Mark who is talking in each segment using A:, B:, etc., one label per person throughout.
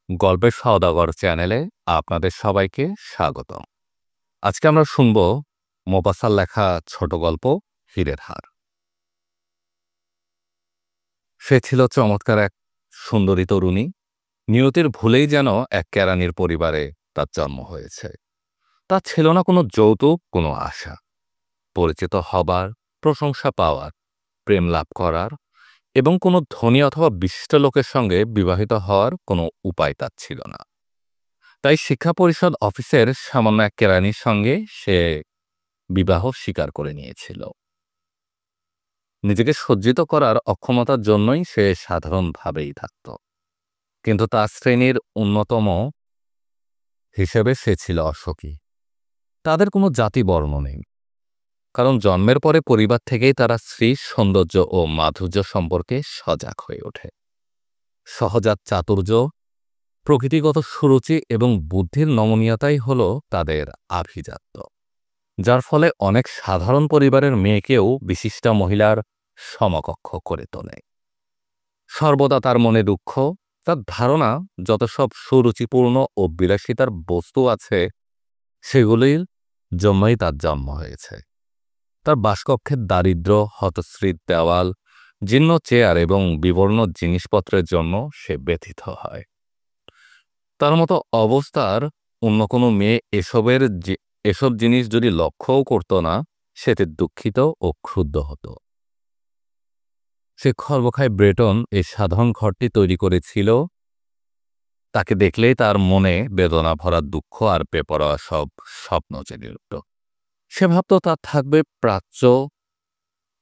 A: গল্পের সওদাগর চ্যানেলে আপনাদের সবাইকে স্বাগতম। আজকে আমরা শুনব মোপাসার লেখা ছোট গল্প হীরের হার। সে ছিল চমৎকার এক সুন্দরী তরুণী। নিয়তির ভুলেই যেন এক কেরানির পরিবারে তার জন্ম হয়েছে। তার ছিল না কোনো যৌতুক, কোনো আশা। পরিচিত হবার, প্রশংসা পাওয়ার, প্রেম লাভ করার এবং কোনো ধনী অথবা বিশিষ্ট লোকের সঙ্গে বিবাহিত হওয়ার কোনো উপায় তার ছিল না। তাই শিক্ষা পরিষদ অফিসের সামান্য এক কেরানির সঙ্গে সে বিবাহ স্বীকার করে নিয়েছিল। নিজেকে সজ্জিত করার অক্ষমতার জন্যই সে সাধারণভাবেই থাকত, কিন্তু তার শ্রেণীর অন্যতম হিসেবে সে ছিল অসুখী। তাদের কোনো জাতি বর্ণ নেই, কারণ জন্মের পরে পরিবার থেকেই তারা স্ত্রীর সৌন্দর্য ও মাধুর্য সম্পর্কে সজাগ হয়ে ওঠে। সহজাত চাতুর্য, প্রকৃতিগত সুরুচি এবং বুদ্ধির নমনীয়তাই হল তাদের আভিজাত্য, যার ফলে অনেক সাধারণ পরিবারের মেয়েকেও বিশিষ্ট মহিলার সমকক্ষ করে তোলে। সর্বদা তার মনে দুঃখ। তার ধারণা, যত সব সুরুচিপূর্ণ ও বিলাসিতার বস্তু আছে সেগুলির জন্যই তার জন্ম হয়েছে। তার বাসকক্ষের দারিদ্র্য, হতশ্রীর দেওয়াল, জীর্ণ চেয়ার এবং বিবর্ণ জিনিসপত্রের জন্য সে ব্যথিত হয়। তার মতো অবস্থার অন্য কোনো মেয়ে এসব জিনিস যদি লক্ষ্যও করত না, সেতে দুঃখিত ও ক্ষুব্ধ হতো। সে খর্বখায় ব্রেটন এই সাধারণ ঘরটি তৈরি করেছিল। তাকে দেখলেই তার মনে বেদনা ভরা দুঃখ আর বেপরোয়া সব স্বপ্ন জেগে উঠত। সে ভাবত তার থাকবে প্রাচ্য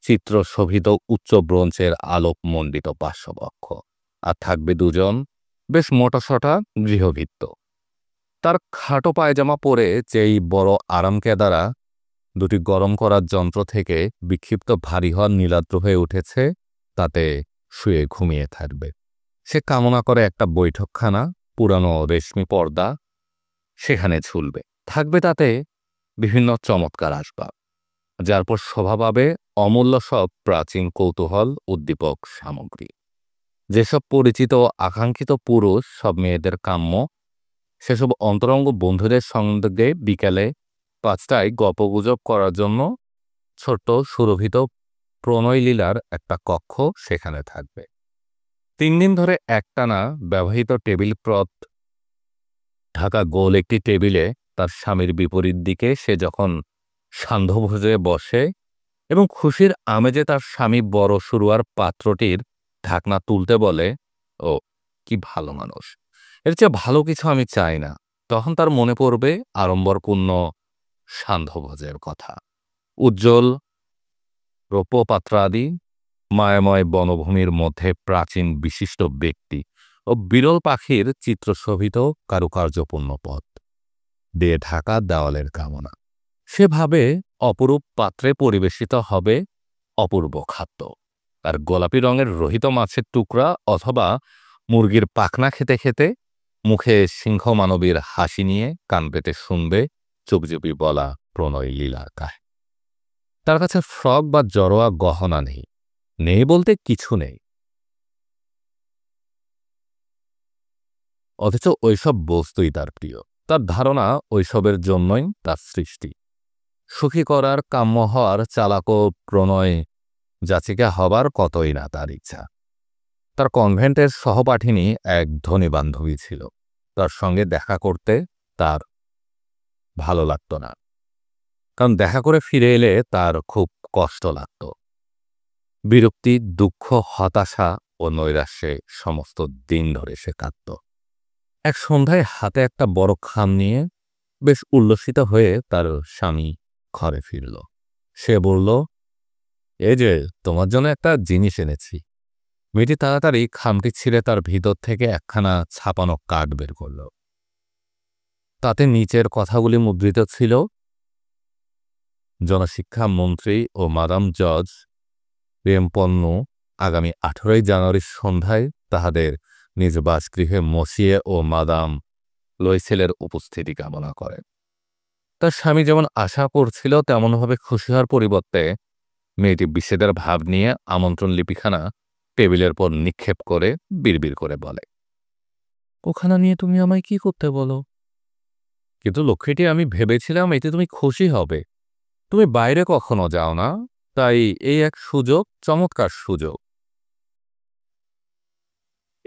A: চিত্রশোভিত উচ্চ ব্রোঞ্জের আলোকমণ্ডিত পার্শ্ববক্ষ, আর থাকবে দুজন বেশ মোটাসোটা গৃহভৃত্য। তার খাটো পায়জামা পরে যেই বড় আরামকেদারা দুটি গরম করার যন্ত্র থেকে বিক্ষিপ্ত ভারী হওয়ার নীলাদ্র হয়ে উঠেছে, তাতে শুয়ে ঘুমিয়ে থাকবে। সে কামনা করে একটা বৈঠকখানা, পুরানো রেশমি পর্দা সেখানে ঝুলবে। থাকবে তাতে বিভিন্ন চমৎকার আসবাব, যার পর শোভা পাবে অমূল্য সব প্রাচীন কৌতূহল উদ্দীপক সামগ্রী। যেসব পরিচিত আকাঙ্ক্ষিত পুরুষ সব মেয়েদের কাম্য, সেসব অন্তরঙ্গ বন্ধুদের সঙ্গে বিকেলে 5টায় গল্পগুজব করার জন্য ছোট্ট সুরভিত প্রণয়লীলার একটা কক্ষ সেখানে থাকবে। 3 দিন ধরে একটানা ব্যবহৃত টেবিল ক্লথ ঢাকা গোল একটি টেবিলে তার স্বামীর বিপরীত দিকে সে যখন সান্ধ্যভোজে বসে এবং খুশির আমেজে তার স্বামী বড় সুরুয়ার পাত্রটির ঢাকনা তুলতে বলে, ও কি ভালো মানুষ, এর চেয়ে ভালো কিছু আমি চাই না, তখন তার মনে পড়বে আড়ম্বরপূর্ণ সান্ধ্যভোজের কথা। উজ্জ্বল রৌপ্যপাত্রাদি, মায়াময় বনভূমির মধ্যে প্রাচীন বিশিষ্ট ব্যক্তি ও বিরল পাখির চিত্রশোভিত কারুকার্যপূর্ণ পথ দিয়ে ঢাকা দেওয়ালের কামনা। সে ভাবে অপরূপ পাত্রে পরিবেশিত হবে অপূর্ব খাদ্য, আর গোলাপি রঙের রহিত মাছের টুকরা অথবা মুরগির পাখনা খেতে খেতে মুখে সিংহ মানবীর হাসি নিয়ে কান পেতে শুনবে চুপচুপি বলা প্রণয় লীলা গায়। তার কাছে ফ্রক বা জড়োয়া গহনা নেই, নেই বলতে কিছু নেই, অথচ ওইসব বস্তুই তার প্রিয়। তার ধারণা ওইসবের জন্যই তার সৃষ্টি। সুখী করার, কাম্য হওয়ার, চালাক ও প্রণয় যাচিকা হবার কতই না তার ইচ্ছা। তার কনভেন্টের সহপাঠিনী এক ধনী বান্ধবী ছিল। তার সঙ্গে দেখা করতে তার ভালো লাগত না, কারণ দেখা করে ফিরে এলে তার খুব কষ্ট লাগত। বিরক্তি, দুঃখ, হতাশা ও নৈরাশ্যে সমস্ত দিন ধরে সে কাঁদত। এক সন্ধ্যায় হাতে একটা বড় খাম নিয়ে বেশ উল্লসিত হয়ে তার স্বামী ঘরে ফিরল। সে বলল, এই যে তোমার জন্য একটা জিনিস এনেছি। মেয়েটি তাড়াতাড়ি খামটি ছিঁড়ে তার ভিতর থেকে একখানা ছাপানো কার্ড বের করল। তাতে নিচের কথাগুলি মুদ্রিত ছিল, জনশিক্ষা মন্ত্রী ও মাদাম জজ রেমপন্নু আগামী 18 জানুয়ারির সন্ধ্যায় তাহাদের নিজ বাসগৃহে মসিয়ে ও মাদাম লইসেলের উপস্থিতি কামনা করে। তার স্বামী যেমন আশা করছিল তেমনভাবে খুশি হওয়ার পরিবর্তে মেয়েটি বিষেদের ভাব নিয়ে আমন্ত্রণ লিপিখানা টেবিলের পর নিক্ষেপ করে বিড়বিড় করে বলে, ওখানা নিয়ে তুমি আমায় কি করতে বলো? কিন্তু লক্ষ্মীটি, আমি ভেবেছিলাম এতে তুমি খুশি হবে। তুমি বাইরে কখনো যাও না, তাই এই এক সুযোগ, চমৎকার সুযোগ।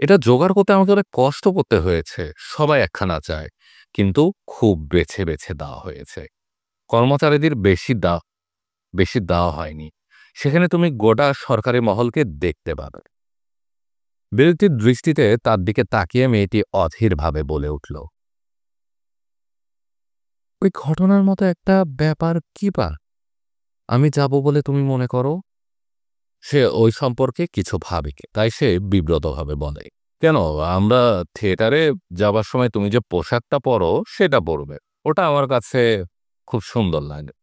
A: এটা জোগাড় করতে আমাকে অনেক কষ্ট করতে হয়েছে। সবাই একখানা চায়, কিন্তু খুব বেছে বেছে দেওয়া হয়েছে। কর্মচারীদের বেশি দেওয়া হয়নি। সেখানে তুমি গোটা সরকারি মহলকে দেখতে পাবে। বিরক্তির দৃষ্টিতে তার দিকে তাকিয়ে মেয়েটি অধীরভাবে বলে উঠল, ওই ঘটনার মতো একটা ব্যাপার কি বা আমি যাব বলে তুমি মনে করো? সে ওই সম্পর্কে কিছু ভাবে কি, তাই সে বিব্রতভাবে বলে, কেন, আমরা থিয়েটারে যাবার সময় তুমি যে পোশাকটা পরো সেটা পরবে। ওটা আমার কাছে খুব সুন্দর লাগে।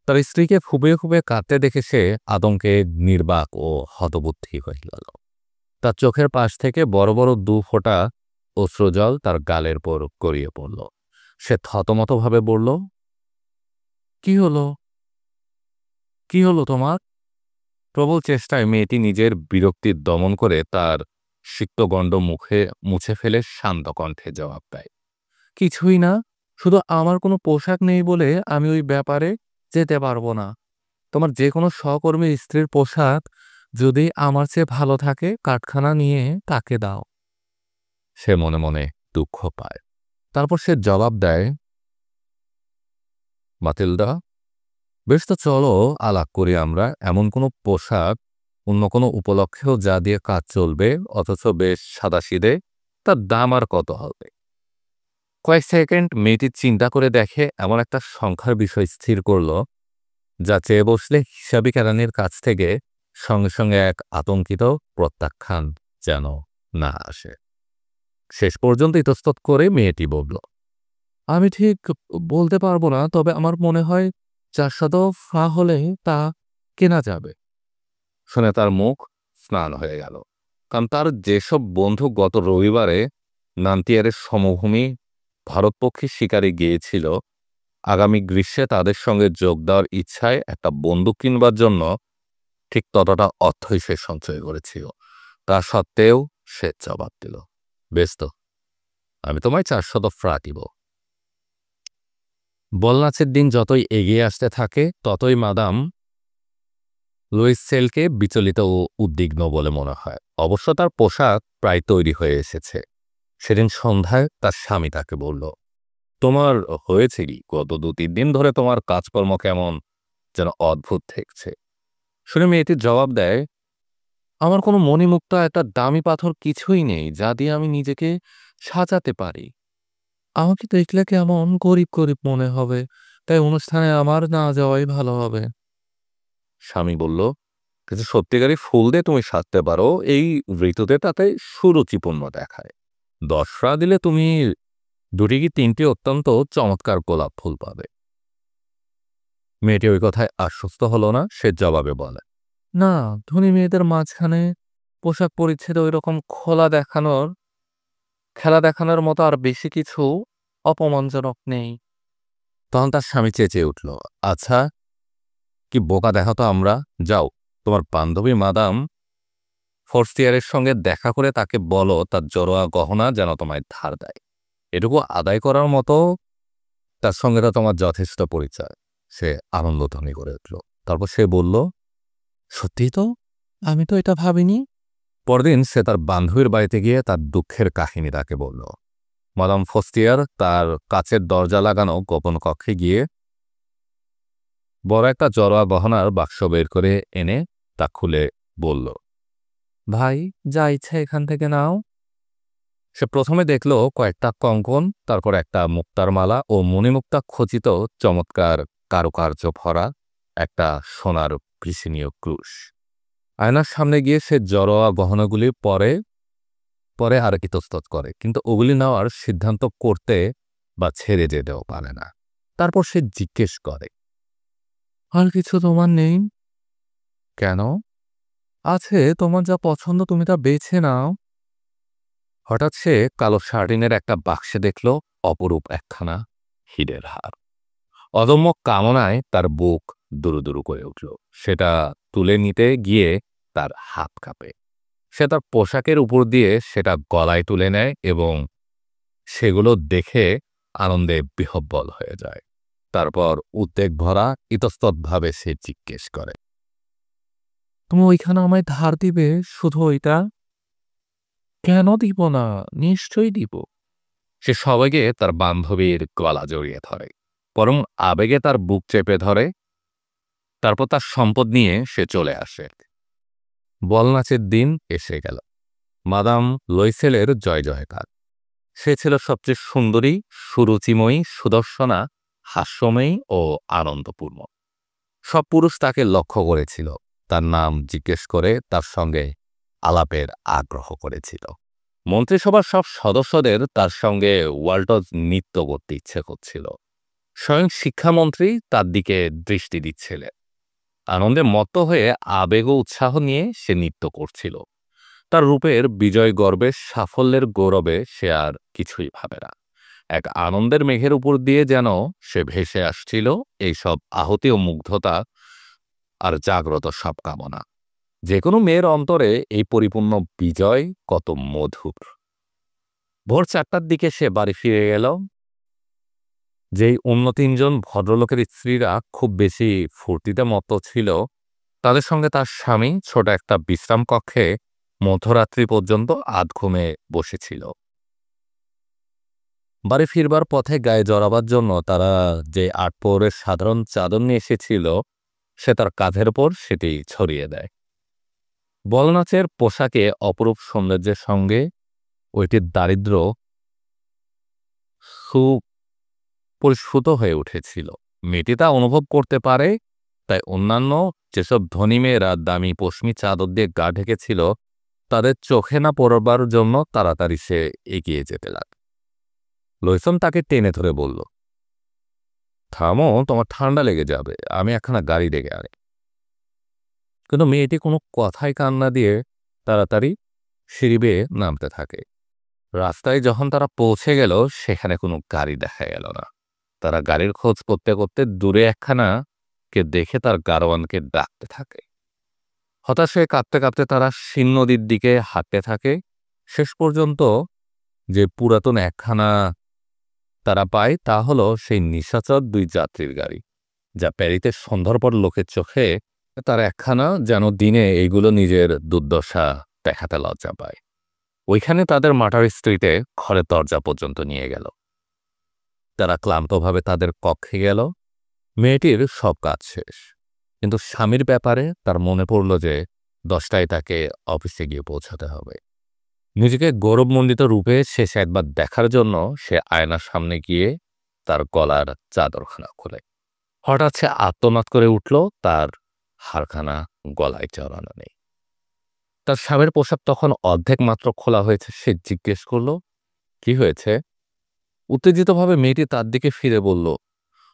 A: তার স্ত্রীকে খুবে খুবে কাঁদতে দেখে সে আতঙ্কে নির্বাক ও হতবুদ্ধি হয়ে গেল। তার চোখের পাশ থেকে বড় বড় দু ফোঁটা অশ্রুজল তার গালের পর গড়িয়ে পড়ল। সে থতমতভাবে বলল, কি হলো? কি হলো তোমার? প্রবল চেষ্টায় মেয়েটি নিজের বিরক্তির দমন করে তার সিক্তগণ্ড মুছে ফেলে শান্ত কণ্ঠে জবাব দেয়, কিছুই না, শুধু আমার কোনো পোশাক নেই বলে আমি ওই ব্যাপারে যেতে পারবো না। তোমার যে কোনো সহকর্মী স্ত্রীর পোশাক যদি আমার চেয়ে ভালো থাকে, কারখানা নিয়ে তাকে দাও। সে মনে মনে দুঃখ পায়। তারপর সে জবাব দেয়, মাতিলদা, বেশ, তো চলো আলাপ করি আমরা এমন কোনো পোশাক, অন্য কোনো উপলক্ষেও যা দিয়ে কাজ চলবে, অথচ বেশ সাদাসিধে, তার দাম আর কত হবে? কয়েক সেকেন্ড মেয়েটি চিন্তা করে দেখে, এমন একটা সংখ্যার বিষয় স্থির করল যা চেয়ে বসলে হিসাবি কেরানির কাছ থেকে সঙ্গে সঙ্গে এক আতঙ্কিত প্রত্যাখ্যান যেন না আসে। শেষ পর্যন্ত ইতস্তত করে মেয়েটি বলল, আমি ঠিক বলতে পারবো না, তবে আমার মনে হয় 400 হলে তা কেনা যাবে। শুনে তার মুখ স্নান হয়ে গেল, কারণ তার যেসব বন্ধু গত রবিবারে নান্তিয়ারের সমভূমি ভারতপক্ষী শিকারে গিয়েছিল, আগামী গ্রীষ্মে তাদের সঙ্গে যোগ দেওয়ার ইচ্ছায় একটা বন্দুক কিনবার জন্য ঠিক ততটা অর্থই সে সঞ্চয় করেছিল। তা সত্ত্বেও সে জবাব দিল, বেশ, তো আমি তোমায় 400 দিব। বলনাচের দিন যতই এগিয়ে আসতে থাকে, ততই মাদাম লুইস সেলকে বিচলিত ও উদ্বিগ্ন বলে মনে হয়। অবশ্য তার পোশাক প্রায় তৈরি হয়ে এসেছে। সেদিন সন্ধ্যায় তার স্বামী তাকে বলল, তোমার হয়েছে কি, গত 2-3 দিন ধরে তোমার কাজকর্ম কেমন যেন অদ্ভুত ঠেকছে। শুনে মেয়েটি জবাব দেয়, আমার কোনো মণিমুক্তা, একটা দামি পাথর কিছুই নেই যা দিয়ে আমি নিজেকে সাজাতে পারি। আমাকে দেখলে কেমন গরিব গরিব মনে হবে, তাই অনুষ্ঠানে আমার না যাওয়াই ভালো হবে। স্বামী বলল, কিছু সত্যিকারই ফুল দিয়ে তুমি সাজতে পারো, এই ঋতুতে তাতে সুরুচিপূর্ণ দেখায়। 10 দিলে তুমি 2টি কি 3টি অত্যন্ত চমৎকার গোলাপ ফুল পাবে। মেয়েটি ওই কথায় আশ্বস্ত হলো না। সে জবাবে বলে, না, ধনী মেয়েদের মাঝখানে পোশাক পরিচ্ছেদে ওই রকম খেলা দেখানোর মতো আর বেশি কিছু অপমানজনক নেই। তখন তার স্বামী চেঁচিয়ে উঠল, আচ্ছা, কি বোকা দেখো তো আমরা। যাও, তোমার বান্ধবী মাদাম ফোর্সিয়ারের সঙ্গে দেখা করে তাকে বলো তার জড়োয়া গহনা যেন তোমায় ধার দেয়। এটুকু আদায় করার মতো তার সঙ্গে তো তোমার যথেষ্ট পরিচয়। সে আনন্দধ্বনি করে উঠল। তারপর সে বলল, সত্যিই তো, আমি তো এটা ভাবিনি। পরদিন সে তার বান্ধবীর বাড়িতে গিয়ে তার দুঃখের কাহিনী তাকে বলল। মাদাম ফোস্টিয়ার তার কাচের দরজা লাগানো গোপন কক্ষে গিয়ে বড় একটা জড়োয়া গহনার বাক্স বের করে এনে তা খুলে বলল, ভাই, যা ইচ্ছা এখান থেকে নাও। সে প্রথমে দেখল কয়েকটা কঙ্কন, তারপর একটা মুক্তার মালা ও মণিমুক্তা খচিত চমৎকার কারুকার্য ভরা একটা সোনার পিসিনীয় ক্রুশ। আয়নার সামনে গিয়ে সে জড়োয়া গহনাগুলি পরে পরে আর ইতস্তত করে, কিন্তু ওগুলি নেওয়ার সিদ্ধান্ত করতে বা ছেড়ে যেতেও পারে না। তারপর সে জিজ্ঞেস করে, আর কিছু তোমার নেই? কেন? আছে, তোমার যা পছন্দ তুমি তা বেছে নাও। হঠাৎ সে কালো শার্টিনের একটা বাক্সে দেখল অপরূপ একখানা হীরের হার। অদম্য কামনায় তার বুক দুরু দুরু করে উঠল। সেটা তুলে নিতে গিয়ে তার হাত কাঁপে। সে তার পোশাকের উপর দিয়ে সেটা গলায় তুলে নেয় এবং সেগুলো দেখে আনন্দে বিহ্বল হয়ে যায়। তারপর উদ্বেগ ভরা ইতস্ততভাবে সে জিজ্ঞেস করে, তুমি ওইখানে আমায় ধার দিবে শুধু ওইটা? কেন দিব না, নিশ্চয়ই দিব। সে সবেগে তার বান্ধবীর গলা জড়িয়ে ধরে, বরং আবেগে তার বুক চেপে ধরে। তারপর তার সম্পদ নিয়ে সে চলে আসে। বল নাচের দিন এসে গেল। মাদাম লয়সেলের জয় জয়কার। সে ছিল সবচেয়ে সুন্দরী, সুরুচিময়ী, সুদর্শনা, হাস্যময়ী ও আনন্দপূর্ণ। সব পুরুষ তাকে লক্ষ্য করেছিল, তার নাম জিজ্ঞেস করে তার সঙ্গে আলাপের আগ্রহ করেছিল। মন্ত্রিসভার সব সদস্যদের তার সঙ্গে ওয়াল্টজ নৃত্য করতে ইচ্ছে করছিল। স্বয়ং শিক্ষামন্ত্রী তার দিকে দৃষ্টি দিচ্ছিলেন। আনন্দে মত্ত হয়ে আবেগ ও উৎসাহ নিয়ে সে নৃত্য করছিল। তার রূপের বিজয় গর্বে, সাফল্যের গৌরবে সে আর কিছুই ভাবে না। এক আনন্দের মেঘের উপর দিয়ে যেন সে ভেসে আসছিল এইসব আহতি ও মুগ্ধতা আর জাগ্রত সব কামনা। যে কোনো মেয়ের অন্তরে এই পরিপূর্ণ বিজয় কত মধুর। ভোর 4টার দিকে সে বাড়ি ফিরে গেল। যেই অন্য 3জন ভদ্রলোকের স্ত্রীরা খুব বেশি ফুর্তিতে মত্ত ছিল, তাদের সঙ্গে তার স্বামী ছোট একটা বিশ্রাম কক্ষে মধ্যরাত্রি পর্যন্ত আধঘুমে বসেছিল। বাড়ি ফিরবার পথে গায়ে জড়াবার জন্য তারা যে আটপৌরের সাধারণ চাদর নিয়ে এসেছিল, সে তার কাঁধের ওপর সেটি ছড়িয়ে দেয়। বলনাচের পোশাকে অপরূপ সৌন্দর্যের সঙ্গে ওইটির দারিদ্র সুপরিস্ফুট হয়ে উঠেছিল। মেয়েটি তা অনুভব করতে পারে, তাই অন্যান্য যেসব ধনী মেয়েরা দামি পশমি চাদর দিয়ে গা ঢেকেছিল, তাদের চোখে না পড়বার জন্য তাড়াতাড়ি সে এগিয়ে যেতে লাগল। লয়সন তাকে টেনে ধরে বলল, থামো, তোমার ঠান্ডা লেগে যাবে, আমি একখানা গাড়ি ডেকে আনি। কিন্তু মেয়েটি কোনো কথাই কান না দিয়ে তাড়াতাড়ি সিঁড়ি বেয়ে নামতে থাকে। রাস্তায় যখন তারা পৌঁছে গেল, সেখানে কোনো গাড়ি দেখা গেল না। তারা গাড়ির খোঁজ করতে করতে দূরে একখানাকে দেখে তার গারোয়ানকে ডাকতে থাকে। হতাশ হয়ে কাঁদতে কাঁদতে তারা শিন নদীর দিকে হাঁটতে থাকে। শেষ পর্যন্ত যে পুরাতন একখানা তারা পায়, তা হলো সেই নিশাচর 2 যাত্রীর গাড়ি, যা প্যারিতে সন্ধ্যার পর লোকের চোখে তার একখানা যেন দিনে এইগুলো নিজের দুর্দশা দেখাতে লজ্জা পায়। ওইখানে তাদের মাটার স্ত্রীতে ঘরের দরজা পর্যন্ত নিয়ে গেল। তারা ক্লান্তভাবে তাদের কক্ষে গেল। মেয়েটির সব কাজ শেষ, কিন্তু স্বামীর ব্যাপারে তার মনে পড়ল যে 10টায় তাকে অফিসে গিয়ে পৌঁছাতে হবে। নিজেকে গৌরবমণ্ডিত রূপে শেষ একবার দেখার জন্য সে আয়নার সামনে গিয়ে তার গলার চাদরখানা খোলে। হঠাৎ সে আর্তনাদ করে উঠল, তার হাড়খানা গলায় জড়ানো নেই। তার স্বামীর পোশাক তখন অর্ধেক মাত্র খোলা হয়েছে। সে জিজ্ঞেস করল, কি হয়েছে? উত্তেজিতভাবে মেয়েটি তার দিকে ফিরে বলল,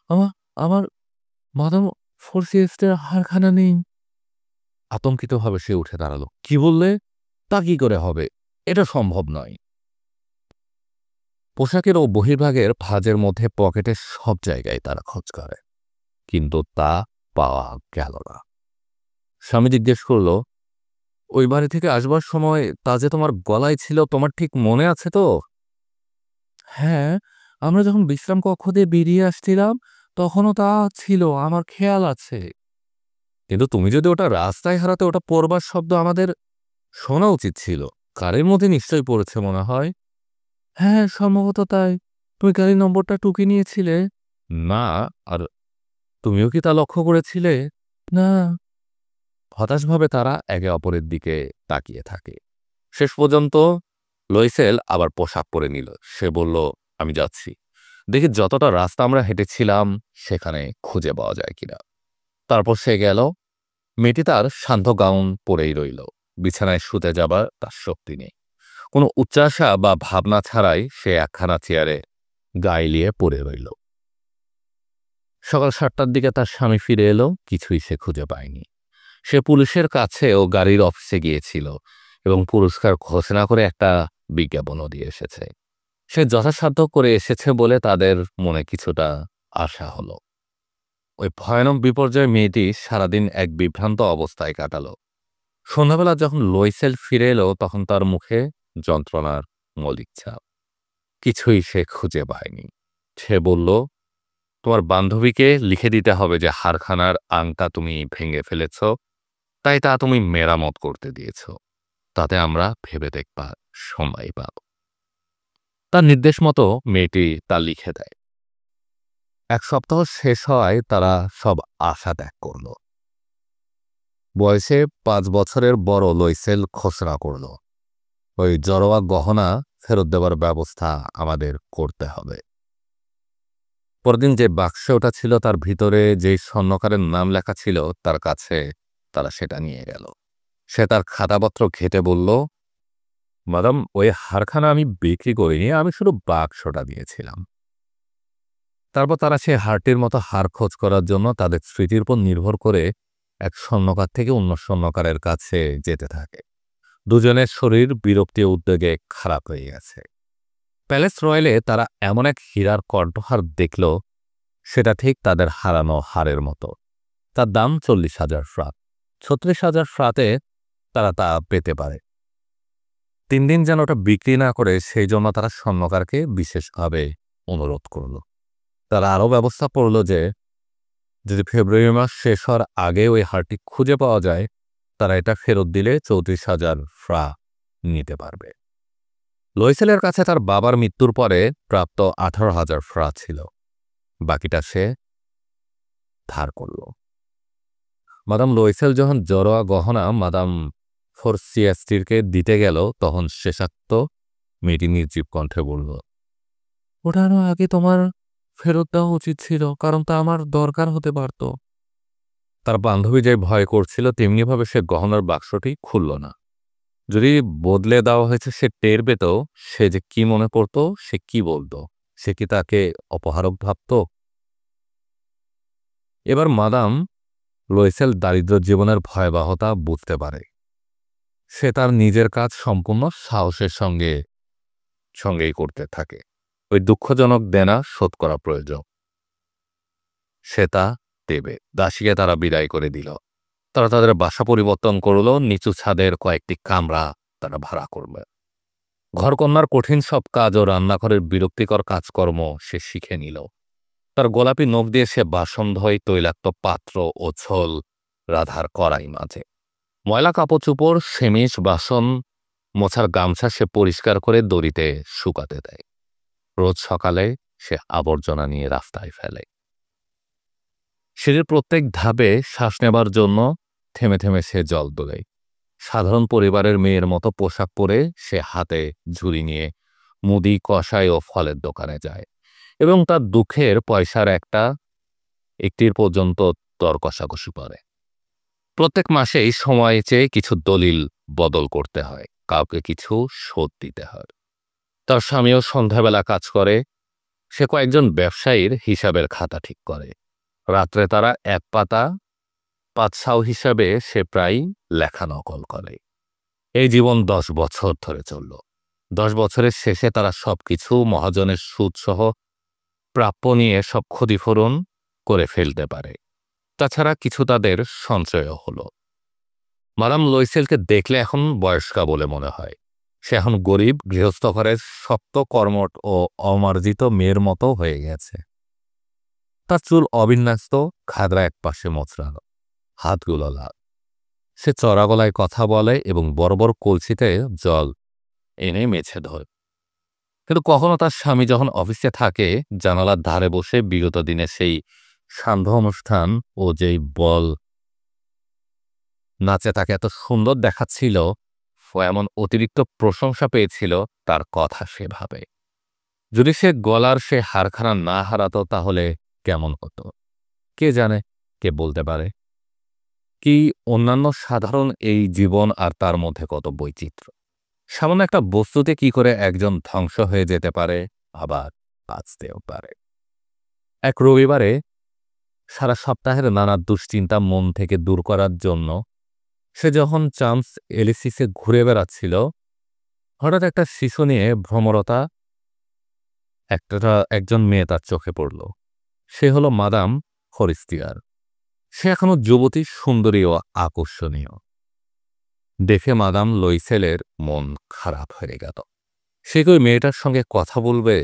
A: আমার আমার মাদাম ফোর্সিয়েস্টের হাড়খানা নেই। আতঙ্কিতভাবে সে উঠে দাঁড়ালো। কি বললে? তা কি করে হবে? এটা সম্ভব নয়। পোশাকের ও বহির্ভাগের ভাঁজের মধ্যে, পকেটের সব জায়গায় তারা খোঁজ করে, কিন্তু তা পাওয়া গেল না। স্বামী জিজ্ঞেস করল, ওই বাড়ি থেকে আসবার সময় তা যে তোমার গলায় ছিল, তোমার ঠিক মনে আছে তো? হ্যাঁ, আমরা যখন বিশ্রাম কক্ষ দিয়ে বেরিয়ে আসছিলাম, তখনও তা ছিল, আমার খেয়াল আছে। কিন্তু তুমি যদি ওটা রাস্তায় হারাতে, ওটা পড়বার শব্দ আমাদের শোনা উচিত ছিল। কারের মধ্যে নিশ্চয়ই পড়েছে মনে হয়। হ্যাঁ, সম্ভবত তাই। তুমি গাড়ির নম্বরটা টুকে নিয়েছিলে? না। আর তুমিও কি তা লক্ষ্য করেছিলে? না। হতাশভাবে তারা একে অপরের দিকে তাকিয়ে থাকে। শেষ পর্যন্ত লয়সেল আবার পোশাক পরে নিল। সে বলল, আমি যাচ্ছি, দেখি যতটা রাস্তা আমরা হেঁটেছিলাম সেখানে খুঁজে পাওয়া যায় কিনা। তারপর সে গেল। মেয়েটি তার শান্ত গাউন পরেই রইল। বিছানায় শুতে যাবার তার শক্তি নেই। কোনো উচ্চাশা বা ভাবনা ছাড়াই সে একখানা চেয়ারে গা এলিয়ে পড়ে রইল। সকাল 7টার দিকে তার স্বামী ফিরে এলো। কিছুই সে খুঁজে পায়নি। সে পুলিশের কাছে ও গাড়ির অফিসে গিয়েছিল এবং পুরস্কার ঘোষণা করে একটা বিজ্ঞাপনও দিয়ে এসেছে। সে যথাসাধ্য করে এসেছে বলে তাদের মনে কিছুটা আশা হলো। ওই ভয়ানক বিপর্যয় মেয়েটি সারাদিন এক বিভ্রান্ত অবস্থায় কাটালো। সন্ধ্যাবেলা যখন লইসেল ফিরে এলো তখন তার মুখে যন্ত্রণার মলিক ছাপ। কিছুই সে খুঁজে পায়নি। সে বলল, তোমার বান্ধবীকে লিখে দিতে হবে যে হারখানার আংটা তুমি ভেঙে ফেলেছ, তাই তা তুমি মেরামত করতে দিয়েছ। তাতে আমরা ভেবে দেখবার সময় পাব। তার নির্দেশ মতো মেয়েটি তা লিখে দেয়। 1 সপ্তাহ শেষ হওয়ায় তারা সব আশা ত্যাগ করল। বয়সে 5 বছরের বড় লইসেল ঘোষণা করল, ওই জড়োয়া গহনা ফেরত দেবার ব্যবস্থা আমাদের করতে হবে। পরদিন যে বাক্সটা ছিল তার ভিতরে যেই স্বর্ণকারের নাম লেখা ছিল তার কাছে তারা সেটা নিয়ে গেল। সে তার খাতাপত্র ঘেঁটে বলল, ম্যাডাম, ওই হারখানা আমি বিক্রি করিনি, আমি শুধু বাক্সটা দিয়েছিলাম। তারপর তারা সে হারটির মতো হার খোঁজ করার জন্য তাদের স্মৃতির উপর নির্ভর করে এক স্বর্ণকার থেকে অন্য স্বর্ণকারের কাছে যেতে থাকে। দুজনের শরীর বিরক্তি উদ্বেগে খারাপ হয়ে গেছে। প্যালেস রয়্যালে তারা এমন এক হীরার কণ্ঠহার দেখল, সেটা ঠিক তাদের হারানো হারের মতো। তার দাম 40,000 ফ্রাঁক। 36,000 ফ্রাঁতে তারা তা পেতে পারে। 3 দিন যেন ওটা বিক্রি না করে সেই জন্য তারা স্বর্ণকারকে বিশেষভাবে অনুরোধ করল। তারা আরও ব্যবস্থা করল যে যদি ফেব্রুয়ারি মাস শেষ হওয়ার আগে ওই হারটি খুঁজে পাওয়া যায়, তারা এটা ফেরত দিলে 34,000 ফ্রা নিতে পারবে। লইসেলের কাছে তার বাবার মৃত্যুর পরে প্রাপ্ত 18,000 ফ্রা ছিল। বাকিটা সে ধার করল। মাদাম লইসেল যখন জড়োয়া গহনা মাদাম ফোরসিয়াস্টিরকে দিতে গেল তখন শেষাক্ত মেয়েটি নির্জীব কণ্ঠে বলল, ওঠানো আগে তোমার ফেরত দেওয়া উচিত ছিল, কারণ তা আমার দরকার হতে পারত। তার বান্ধবী যে ভয় করছিল তেমনিভাবে সে গহনার বাক্সটি খুলল না। যদি বদলে দেওয়া হয়েছে সে টের পেত, সে যে কি মনে করত, সে কি বলত, সে কি তাকে অপহারক ভাবত? এবার মাদাম লইসেল দারিদ্র জীবনের ভয়াবহতা বুঝতে পারে। সে তার নিজের কাজ সম্পূর্ণ সাহসের সঙ্গেই করতে থাকে। ওই দুঃখজনক দেনা শোধ করা প্রয়োজন। সে তা দেবে। দাসীকে তারা বিদায় করে দিল। তারা তাদের বাসা পরিবর্তন করল। নিচু ছাদের কয়েকটি কামরা তারা ভাড়া করবে। ঘরকন্যার কঠিন সব কাজ ও রান্নাঘরের বিরক্তিকর কাজকর্ম সে শিখে নিল। তার গোলাপি নখ দিয়ে সে বাসন ধোয়, তৈলাক্ত পাত্র ও ঝোল রাধার কড়াই মাঝে। ময়লা কাপড় চোপড়, সেমিস, বাসন মোছার গামছা সে পরিষ্কার করে দড়িতে শুকাতে দেয়। রোজ সকালে সে আবর্জনা নিয়ে রাস্তায় ফেলে। সিঁড়ির প্রত্যেক ধাপে শ্বাস নেবার জন্য থেমে থেমে সে জল তোলে। সাধারণ পরিবারের মেয়ের মতো পোশাক পরে সে হাতে ঝুড়ি নিয়ে মুদি, কষাই ও ফলের দোকানে যায় এবং তার দুঃখের পয়সার একটির পর্যন্ত দর কষাকষি করে। প্রত্যেক মাসেই সময় চেয়ে কিছু দলিল বদল করতে হয়, কাউকে কিছু শোধ দিতে হয়। তার স্বামীও সন্ধ্যাবেলা কাজ করে। সে কয়েকজন ব্যবসায়ীর হিসাবের খাতা ঠিক করে। রাত্রে তারা এক পাতা পাতসাও হিসাবে সে প্রায় লেখা নকল করে। এই জীবন 10 বছর ধরে চলল। 10 বছরের শেষে তারা সবকিছু মহাজনের সুদসহ প্রাপ্য নিয়ে সব ক্ষতিপূরণ করে ফেলতে পারে। তাছাড়া কিছু তাদের সঞ্চয়ও হলো। মাদাম লইসেলকে দেখলে এখন বয়স্কা বলে মনে হয়। সে এখন গরিব গৃহস্থ ঘরের শক্ত কর্মঠ ও অমার্জিত মেয়ের মতো হয়ে গেছে। তার চুল অবিন্যস্ত, খাদরা একপাশে মোচড়ানো, হাতগুলো লাল। সে চড়া গলায় কথা বলে এবং বড় বড় কলসিতে জল এনে মেছে ধরে। কিন্তু কখনো তার স্বামী যখন অফিসে থাকে জানালার ধারে বসে বিগত দিনে সেই সান্ধ্য অনুষ্ঠান ও যেই বল নাচে তাকে এত সুন্দর দেখাচ্ছিল ও এমন অতিরিক্ত প্রশংসা পেয়েছিল, তার কথা সে ভাবে। যদি সে গলার সে হারখানা না হারাতো তাহলে কেমন হতো কে জানে, কে বলতে পারে। কি অন্যান্য সাধারণ এই জীবন আর তার মধ্যে কত বৈচিত্র্য। সামান্য একটা বস্তুতে কি করে একজন ধ্বংস হয়ে যেতে পারে, আবার বাঁচতেও পারে। এক রবিবারে সারা সপ্তাহের নানা দুশ্চিন্তা মন থেকে দূর করার জন্য সে যখন চাম্পস এলিসিসে ঘুরে বেড়াচ্ছিল, হঠাৎ একটা শিশু নিয়ে ভ্রমরতা একজন মেয়ে তার চোখে পড়ল। সে হলো মাদাম ফরিস্তিয়ার। সে এখনো যুবতী, সুন্দরী ও আকর্ষণীয়। দেখে মাদাম লইসেলের মন খারাপ হয়ে গেল। সে কি ওই মেয়েটার সঙ্গে কথা বলবে?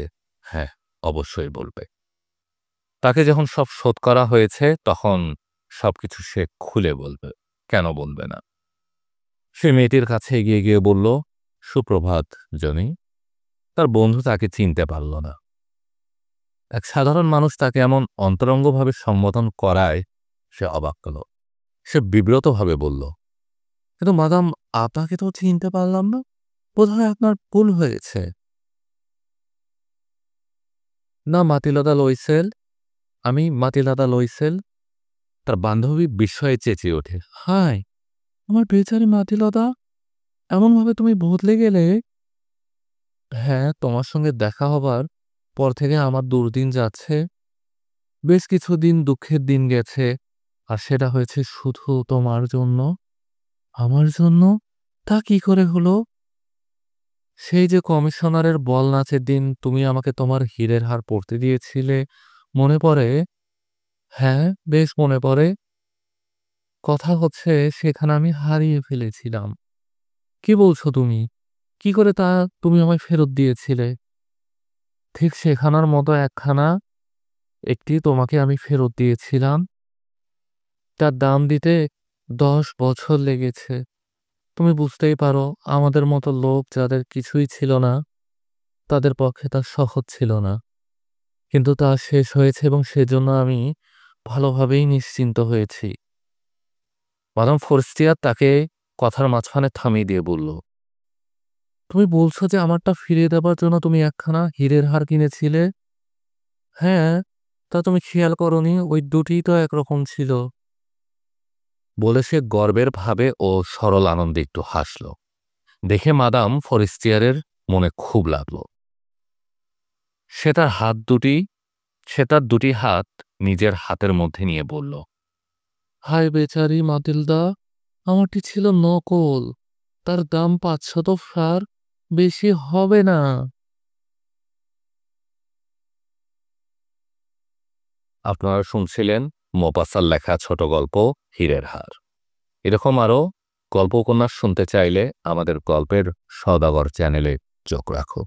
A: হ্যাঁ, অবশ্যই বলবে। তাকে যখন সব শোধ করা হয়েছে তখন সবকিছু সে খুলে বলবে। কেন বলবে না? সে মেয়েটির কাছে এগিয়ে গিয়ে বলল, সুপ্রভাত জনি। তার বন্ধু তাকে চিনতে পারল না। এক সাধারণ মানুষ তাকে এমন অন্তরঙ্গভাবে সম্বোধন করায় সে অবাক হল। সে বিব্রতভাবে বলল, কিন্তু মাদাম, আপনাকে তো চিনতে পারলাম না। বোধহয় আপনার ভুল হয়েছে। না, মাতিলদা লইসেল, আমি মাতিলদা লইসেল। তার বান্ধবী বিস্ময়ে চেঁচিয়ে ওঠে, হাই, আমার বেচারি মাতিলদা, এমনভাবে তুমি বদলে গেলে। হ্যাঁ, তোমার সঙ্গে দেখা হবার পর থেকে আমার দুর্দিন যাচ্ছে। বেশ কিছুদিন দুঃখের দিন গেছে, আর সেটা হয়েছে শুধু তোমার জন্য। আমার জন্য? তা কি করে হলো? সেই যে কমিশনারের বল নাচের দিন তুমি আমাকে তোমার হীরের হার পরতে দিয়েছিলে, মনে পড়ে? হ্যাঁ, বেশ মনে পড়ে। কথা হচ্ছে সেখানে আমি হারিয়ে ফেলেছিলাম। কি বলছো তুমি? কি করে তা তুমি আমায় ফেরত দিয়েছিলে? ঠিক সেখানার মতো একটি তোমাকে আমি ফেরত দিয়েছিলাম। তার দাম দিতে 10 বছর লেগেছে। তুমি বুঝতেই পারো, আমাদের মতো লোক যাদের কিছুই ছিল না, তাদের পক্ষে তা সহজ ছিল না। কিন্তু তা শেষ হয়েছে এবং সেজন্য আমি ভালোভাবেই নিশ্চিন্ত হয়েছি। মাদাম ফোরস্টিয়ার তাকে কথার মাঝখানে থামিয়ে দিয়ে বলল, তুমি বলছো যে আমারটা ফিরিয়ে দেবার জন্য তুমি একখানা হীরের হার কিনেছিলে? হ্যাঁ, তা তুমি খেয়াল করনি ওই দুটিই তো একরকম ছিল। বলে সে গর্বের ভাবে ও সরল আনন্দে একটু হাসল। দেখে মাদাম ফরেস্টিয়ারের মনে খুব লাগল। সে তার সে তার দুটি হাত নিজের হাতের মধ্যে নিয়ে বলল, হায় বেচারি মাতিলদা, আমারটি ছিল নকল। তার দাম 500 ফ্রার, বেশি হবে না। আপনারা শুনছিলেন মোপাসাল লেখা ছোট গল্প হীরের হার। এরকম আরও গল্প উপন্যাস শুনতে চাইলে আমাদের গল্পের সওদাগর চ্যানেলে চোখ রাখো।